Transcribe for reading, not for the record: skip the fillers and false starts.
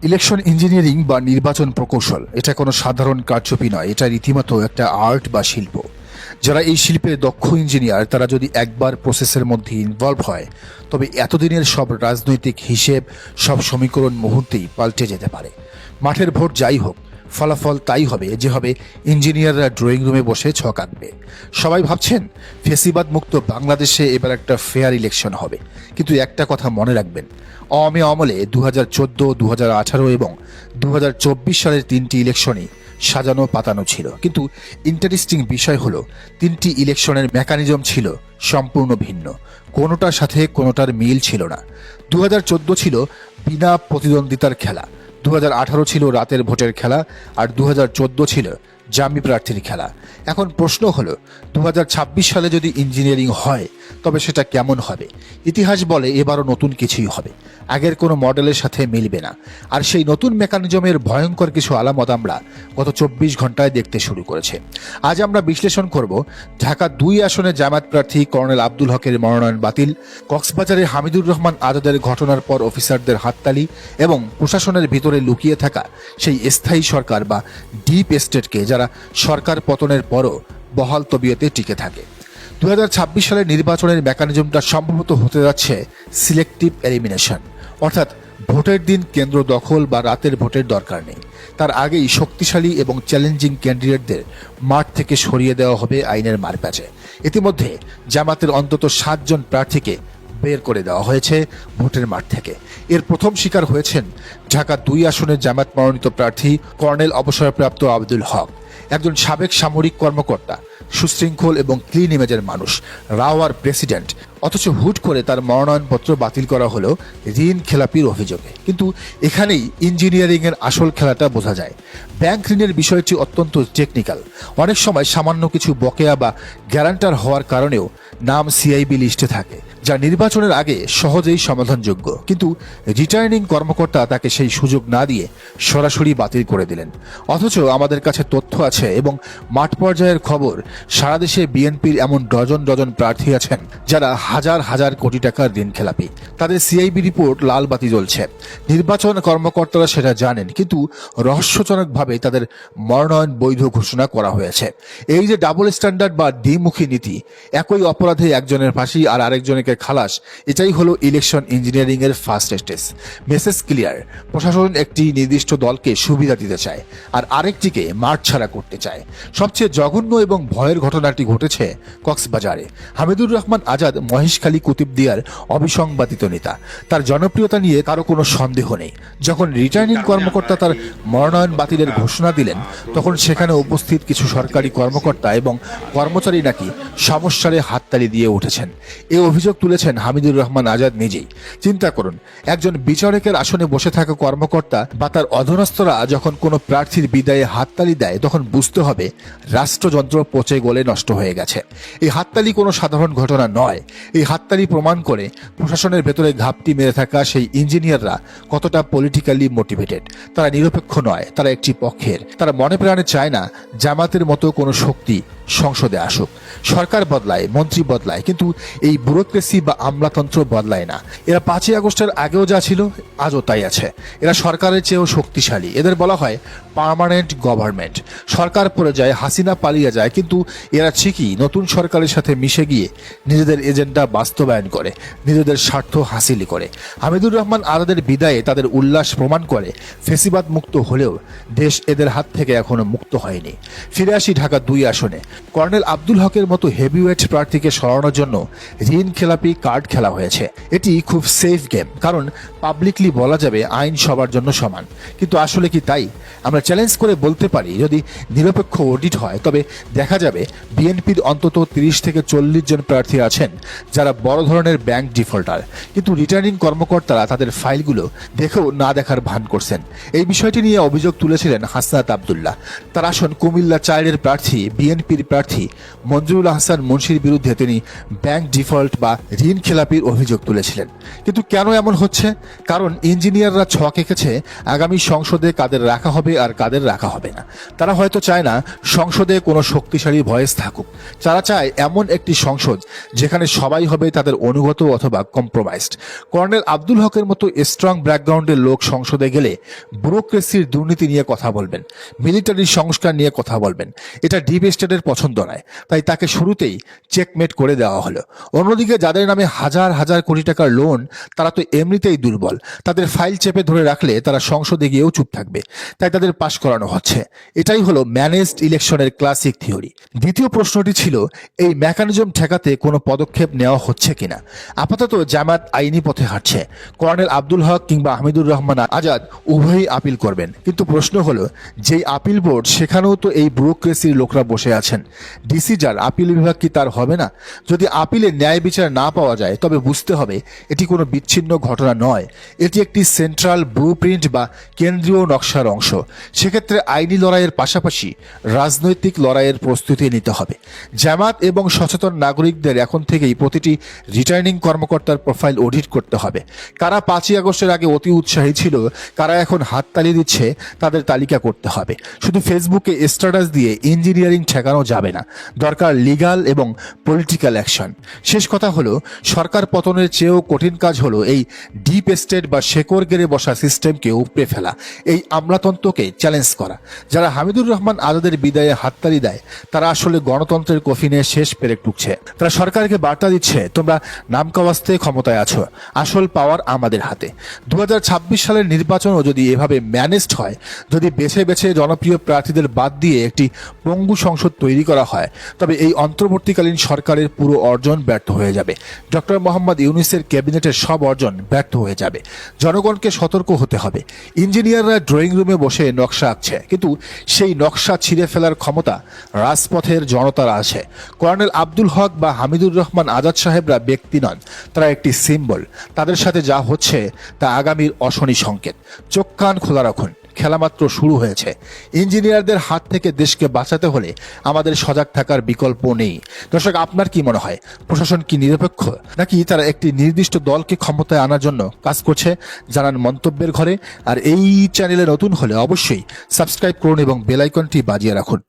Election engineering বা নির্বাচন প্রকৌশল এটা কোনো সাধারণ কারচুপি নয়, এটা রীতিমতো একটা আর্ট বা শিল্প। যারা এই শিল্পের দক্ষ ইঞ্জিনিয়ার তারা যদি একবার প্রসেসের মধ্যে ইনভলভ হয় তবে এতদিনের সব রাজনৈতিক হিসেব, সব সমীকরণ মুহূর্তেই পাল্টে যেতে পারে। মাঠের ভোট যাই হোক, ফলাফল তাই হবে যে হবে ইঞ্জিনিয়াররা ড্রয়িং রুমে বসে ছক আঁকবে। সবাই ভাবছেন ফেসিবাদ মুক্ত বাংলাদেশে এবার একটা ফেয়ার ইলেকশন হবে, কিন্তু একটা কথা মনে রাখবেন, আওয়ামী আমলে 2014, 2018 এবং 2024 সালের তিনটি ইলেকশনই সাজানো পাতানো ছিল। কিন্তু ইন্টারেস্টিং বিষয় হলো তিনটি ইলেকশনের মেকানিজম ছিল সম্পূর্ণ ভিন্ন, কোনোটার সাথে কোনোটার মিল ছিল না। 2014 ছিল বিনা প্রতিদ্বন্দ্বিতার খেলা, 2018 ছিল রাতের ভোটের খেলা, আর 2014 ছিল জামি প্রার্থীর খেলা। এখন প্রশ্ন হলো 2026 সালে যদি ইঞ্জিনিয়ারিং হয় তবে সেটা কেমন হবে? ইতিহাস বলে এবারও নতুন কিছুই হবে, আগের কোনো মডেলের সাথে মিলবে না। আর সেই নতুন মেকানিজমের ভয়ঙ্কর কিছু আলামত আমরা গত 24 ঘন্টায় দেখতে শুরু করেছে। আজ আমরা বিশ্লেষণ করব ঢাকা 2 আসনে জামায়াত প্রার্থী কর্নেল আব্দুল হকের মনোনয়ন বাতিল, কক্সবাজারে হামিদুর রহমান আজাদের ঘটনার পর অফিসারদের হাততালি এবং প্রশাসনের ভিতরে লুকিয়ে থাকা সেই স্থায়ী সরকার বা ডিপ স্টেটকে যারা সরকার পতনের পরও বহাল তবিয়তে টিকে থাকে। 2026 সালের নির্বাচনের মেকানিজমটা সম্ভবত হতে যাচ্ছে সিলেক্টিভ এলিমিনেশন, অর্থাৎ ভোটের দিন কেন্দ্র দখল বা রাতের ভোটের দরকার নেই, তার আগেই শক্তিশালী এবং চ্যালেঞ্জিং ক্যান্ডিডেটদের মাঠ থেকে সরিয়ে দেওয়া হবে আইনের মারপ্যাচে। ইতিমধ্যে জামাতের অন্তত 7 জন প্রার্থীকে বের করে দেওয়া হয়েছে ভোটের মাঠ থেকে। এর প্রথম শিকার হয়েছেন ঢাকা 2 আসনের জামায়াত মনোনীত প্রার্থী কর্নেল অবসরপ্রাপ্ত আব্দুল হক, একজন সাবেক সামরিক কর্মকর্তা, সুশৃঙ্খল এবং ক্লিন ইমেজের মানুষ, রাওয়ার প্রেসিডেন্ট। অথচ হুট করে তার মনোনয়নপত্র বাতিল করা হলো ঋণ খেলাপির অভিযোগে। কিন্তু এখানেই ইঞ্জিনিয়ারিং এর আসল খেলাটা বোঝা যায়। ব্যাংক ঋণের বিষয়টি অত্যন্ত টেকনিক্যাল। অনেক সময় সামান্য কিছু বকেয়া বা গ্যারান্টার হওয়ার কারণেও নাম সিআইবি লিস্টে থাকে, যা নির্বাচনের আগে সহজেই সমাধানযোগ্য। কিন্তু রিটার্নিং কর্মকর্তা তাকে সেই সুযোগ না দিয়ে সরাসরি বাতিল করে দিলেন। অথচ আমাদের কাছে তথ্য আছে এবং মাঠ পর্যায়ের খবর, সারা দেশে বিএনপির এমন ডজন ডজন প্রার্থী আছেন যারা হাজার হাজার কোটি টাকার ঋণ খেলাপি। তাদের সিআইবি রিপোর্ট লাল বাতি জ্বলছে। নির্বাচন কর্মকর্তারা সেটা জানেন, কিন্তু রহস্যজনকভাবে তাদের মনোনয়ন বৈধ ঘোষণা করা হয়েছে। এই যে ডাবল স্ট্যান্ডার্ড বা দ্বিমুখী নীতি, একই অপরাধে একজনের ফাঁসি আর আরেকজনকে খালাস, এটাই হলো ইলেকশন ইঞ্জিনিয়ারিং এর ফার্স্ট স্টেজ। মেসেজ ক্লিয়ার, প্রশাসন একটি নির্দিষ্ট দলকে সুবিধা দিতে চায় আর আরেকটিকে মাঠ ছাড়া করতে চায়। সবচেয়ে জঘন্য এবং ভয়ের ঘটনাটি ঘটেছে কক্সবাজারে। হামিদুর রহমান আজাদ মহেশখালী কুতুবদিয়ার অবিসংবাদিত নেতা, তার জনপ্রিয়তা নিয়ে কারো কোনো সন্দেহ নেই। যখন রিটার্নিং কর্মকর্তা তার মনোনয়ন বাতিলের ঘোষণা দিলেন তখন সেখানে উপস্থিত কিছু সরকারি কর্মকর্তা এবং কর্মচারী নাকি সমস্যারে হাততালি দিয়ে উঠেছেন। এই অভিযোগ তুলেছেন হামিদুর রহমান আজাদ নিজেই। চিন্তা করুন, একজন বিচারকের আসনে বসে থাকা কর্মকর্তা বা তার অধীনস্থরা যখন কোনো প্রার্থীর বিদায়ে হাততালি দেয় তখন বুঝতে হবে রাষ্ট্রযন্ত্র পচে গলে নষ্ট হয়ে গেছে। এই হাততালি কোনো সাধারণ ঘটনা নয়। এই হাততালি প্রমাণ করে প্রশাসনের ভেতরে ঘাপটি মেরে থাকা সেই ইঞ্জিনিয়াররা কতটা পলিটিক্যালি মোটিভেটেড। তারা নিরপেক্ষ নয়, তারা একটি পক্ষের। তারা মনে প্রাণে চায় না জামাতের মতো কোনো শক্তি সংসদে আসুক। সরকার বদলায়, মন্ত্রী বদলায়, কিন্তু এই ব্যুরোক্রেসি বা আমলাতন্ত্র বদলায় না। এরা 5ই আগস্টের আগেও যা ছিল আজও তাই আছে। এরা সরকারের চেয়েও শক্তিশালী। এদের বলা হয় পার্মানেন্ট গভর্নমেন্ট। সরকার পড়ে যায়, হাসিনা পালিয়ে যায়, কিন্তু এরা ঠিকই নতুন সরকারের সাথে মিশে গিয়ে নিজেদের এজেন্ডা বাস্তবায়ন করে, নিজেদের স্বার্থ হাসিল করে। হামিদুর রহমান আজাদের বিদায়ে তাদের উল্লাস প্রমাণ করে ফেসিবাদ মুক্ত হলেও দেশ এদের হাত থেকে এখনো মুক্ত হয়নি। ফিরে আসি ঢাকা 2 আসনে। কর্নেল আব্দুল হকের মতো হেভিওয়েট প্রার্থীকে সরানোর জন্য ঋণ খেলাপি কার্ড খেলা হয়েছে। এটি খুব সেফ গেম, কারণ পাবলিকলি বলা যাবে আইন সবার জন্য সমান। কিন্তু আসলে কি তাই? আমরা চ্যালেঞ্জ করে বলতে পারি, যদি নিরপেক্ষ অডিট হয় তবে দেখা যাবে বিএনপির অন্তত 30 থেকে 40 জন প্রার্থী আছেন যারা বড় ধরনের ব্যাংক ডিফল্টার, কিন্তু রিটার্নিং কর্মকর্তারা তাদের ফাইলগুলো দেখেও না দেখার ভান করছেন। এই বিষয়টি নিয়ে অভিযোগ তুলেছিলেন হাসনাত আব্দুল্লাহ। তার আসন কুমিল্লা 4-এর প্রার্থী বিএনপির প্রার্থী মঞ্জুরুল আহসান মুন্সির বিরুদ্ধে তিনি ব্যাংক ডিফল্ট বা ঋণ খেলাপির অভিযোগ তুলেছিলেন। কিন্তু কেন এমন হচ্ছে? কারণ ইঞ্জিনিয়াররা ছক এঁকেছে আগামী সংসদে কাদের রাখা হবে আর কাদের রাখা হবে না। তারা হয়তো চায় না সংসদে কোনো শক্তিশালী ভয়েস থাকুক। তারা চায় এমন একটি সংসদ যেখানে সবাই হবে তাদের অনুগত অথবা কম্প্রোমাইজড। কর্নেল আব্দুল হকের মতো স্ট্রং ব্যাকগ্রাউন্ডের লোক সংসদে গেলে ব্যুরোক্রেসির দুর্নীতি নিয়ে কথা বলবেন, মিলিটারি সংস্কার নিয়ে কথা বলবেন। এটা ডিপ স্টেটের পছন্দ নয়, তাই তাকে শুরুতেই চেকমেট করে দেওয়া হলো। অন্যদিকে যাদের নামে হাজার হাজার কোটি টাকার লোন, তারা তো এমনিতেই দুর্বল। তাদের ফাইল চেপে ধরে রাখলে তারা সংসদে গিয়েও চুপ থাকবে, তাই তাদের পাশ করানো হচ্ছে। এটাই হলো ম্যানেজড ইলেকশনের ক্লাসিক থিওরি। দ্বিতীয় প্রশ্নটি ছিল, এই মেকানিজম ঠেকাতে কোনো পদক্ষেপ নেওয়া হচ্ছে কিনা। আপাতত জামাত আইনি পথে হাঁটছে। কর্নেল আব্দুল হক কিংবা হামিদুর রহমান আজাদ উভয়ই আপিল করবেন। কিন্তু প্রশ্ন হলো, যেই আপিল বোর্ড, সেখানেও তো এই ব্যুরোক্রেসির লোকরা বসে আছেন। ডিসি যার আপিল বিভাগ কি তার হবে না? যদি আপিলে ন্যায় বিচার না পাওয়া যায়, তবে বুঝতে হবে এটি কোনো বিচ্ছিন্ন ঘটনা নয়, এটি একটি সেন্ট্রাল ব্লুপ্রিন্ট বা কেন্দ্রীয় নকশার অংশ। সেক্ষেত্রে আইনি লড়াইয়ের পাশাপাশি রাজনৈতিক লড়াইয়ের প্রস্তুতি নিতে হবে। জামাত এবং সচেতন নাগরিকদের এখন থেকেই প্রতিটি রিটার্নিং কর্মকর্তার প্রোফাইল অডিট করতে হবে। কারা 5ই আগস্টের আগে অতি উৎসাহী ছিল, কারা এখন হাততালি দিচ্ছে, তাদের তালিকা করতে হবে। শুধু ফেসবুকে স্ট্যাটাস দিয়ে ইঞ্জিনিয়ারিং ঠেকানো যাবে না, দরকার লিগ্যাল এবং পলিটিক্যাল অ্যাকশন। শেষ কথা হলো, সরকার পতনের চেয়েও কঠিন কাজ হলো এই ডিপ স্টেট বা শেকড় গেড়ে বসা সিস্টেমকে উপড়ে ফেলা, এই আমলাতন্ত্রকে চ্যালেঞ্জ করা। যারা হামিদুর রহমান আজাদের বিদায়ে হাততালি দেয়, তারা আসলে গণতন্ত্রের কফিনে শেষ পেরেক টুকছে। তারা সরকারকে বার্তা দিচ্ছে, তোমরা নামকাওয়াস্তে ক্ষমতায় আছো, আসল পাওয়ার আমাদের হাতে। 2026 সালের নির্বাচনও যদি এভাবে ম্যানেজড হয়, যদি বেছে বেছে জনপ্রিয় প্রার্থীদের বাদ দিয়ে একটি পঙ্গু সংসদ তৈরি করা হয়, তবে এই অন্তর্বর্তীকালীন সরকারের পুরো অর্জন ব্যর্থ হয়ে যাবে। ডক্টর মোহাম্মদ ইউনূসের ক্যাবিনেটের সব অর্জন ব্যর্থ হয়ে যাবে। জনগণকে সতর্ক হতে হবে। ইঞ্জিনিয়াররা ড্রয়িং রুমে বসে নকশা আঁকছে, কিন্তু সেই নকশা ছিঁড়ে ফেলার ক্ষমতা রাজপথের জনতার আছে। কর্নেল আব্দুল হক বা হামিদুর রহমান আজাদ সাহেবরা ব্যক্তি নন, তারা একটি সিম্বল। তাদের সাথে যা হচ্ছে তা আগামীর অশনি সংকেত। চোখ কান খোলা রাখুন, খেলা মাত্র শুরু হয়েছে। ইঞ্জিনিয়ারদের হাত থেকে দেশকে বাঁচাতে হলে আমাদের সজাগ থাকার বিকল্প নেই। দর্শক, আপনার কি মনে হয়, প্রশাসন কি নিরপেক্ষ, নাকি তারা একটি নির্দিষ্ট দলকে ক্ষমতায় আনার জন্য কাজ করছে? জানান মন্তব্যের ঘরে। আর এই চ্যানেলে নতুন হলে অবশ্যই সাবস্ক্রাইব করুন এবং বেল আইকনটি বাজিয়ে রাখুন।